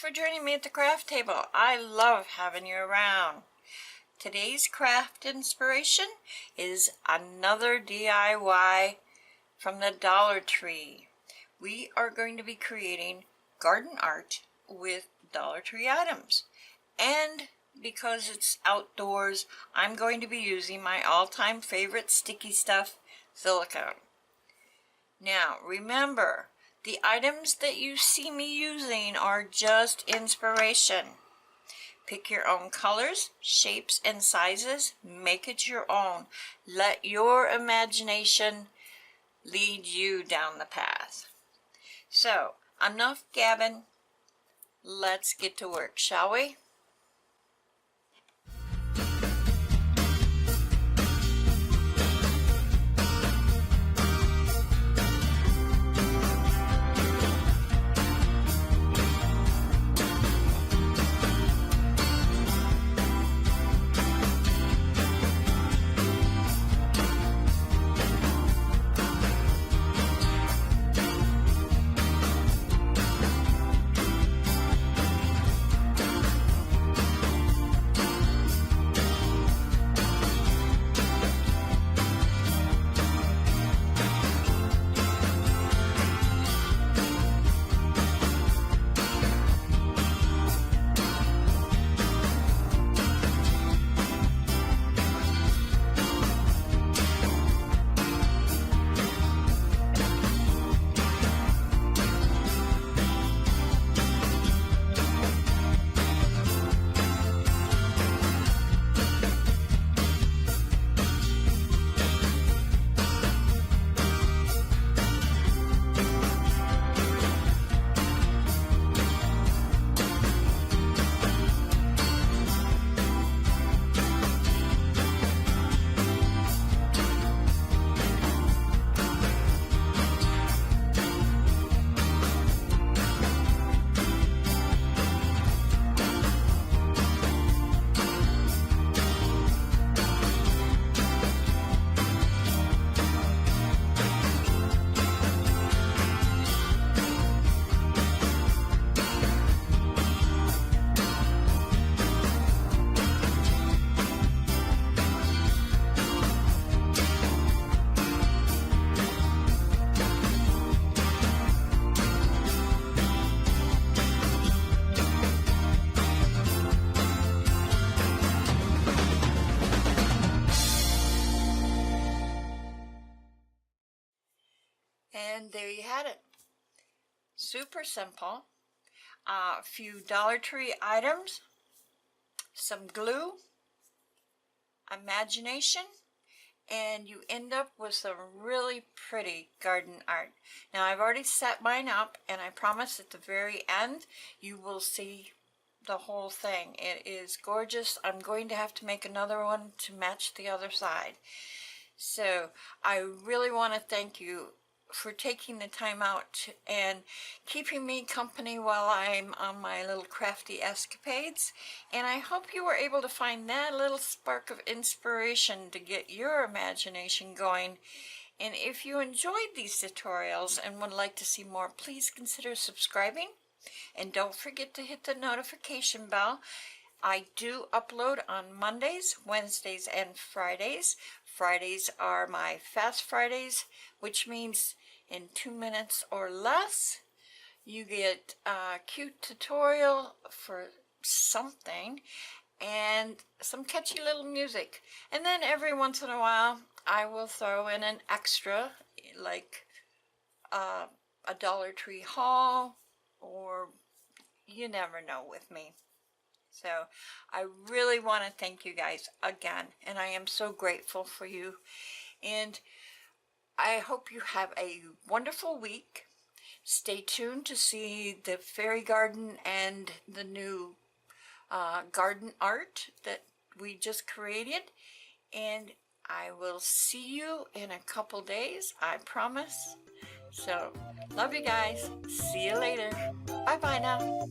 for joining me at the craft table. I love having you around. Today's craft inspiration is another DIY from the Dollar Tree. We are going to be creating garden art with Dollar Tree items. And because it's outdoors, I'm going to be using my all-time favorite sticky stuff, silicone. Now, remember, the items that you see me using are just inspiration. Pick your own colors, shapes, and sizes. Make it your own. Let your imagination lead you down the path. So, enough gabbing. Let's get to work, shall we? And there you had it. Super simple. A few Dollar Tree items, some glue, imagination, and you end up with some really pretty garden art. Now I've already set mine up, and I promise at the very end you will see the whole thing. It is gorgeous. I'm going to have to make another one to match the other side. So I really want to thank you for taking the time out and keeping me company while I'm on my little crafty escapades. And I hope you were able to find that little spark of inspiration to get your imagination going. And if you enjoyed these tutorials and would like to see more, please consider subscribing. And don't forget to hit the notification bell. I do upload on Mondays, Wednesdays, and Fridays. Fridays are my Fast Fridays, which means in 2 minutes or less, you get a cute tutorial for something and some catchy little music. And then every once in a while, I will throw in an extra, like a Dollar Tree haul, or you never know with me. So I really want to thank you guys again, and I am so grateful for you. And I hope you have a wonderful week. Stay tuned to see the fairy garden and the new garden art that we just created. And I will see you in a couple days, I promise. So, love you guys. See you later. Bye-bye now.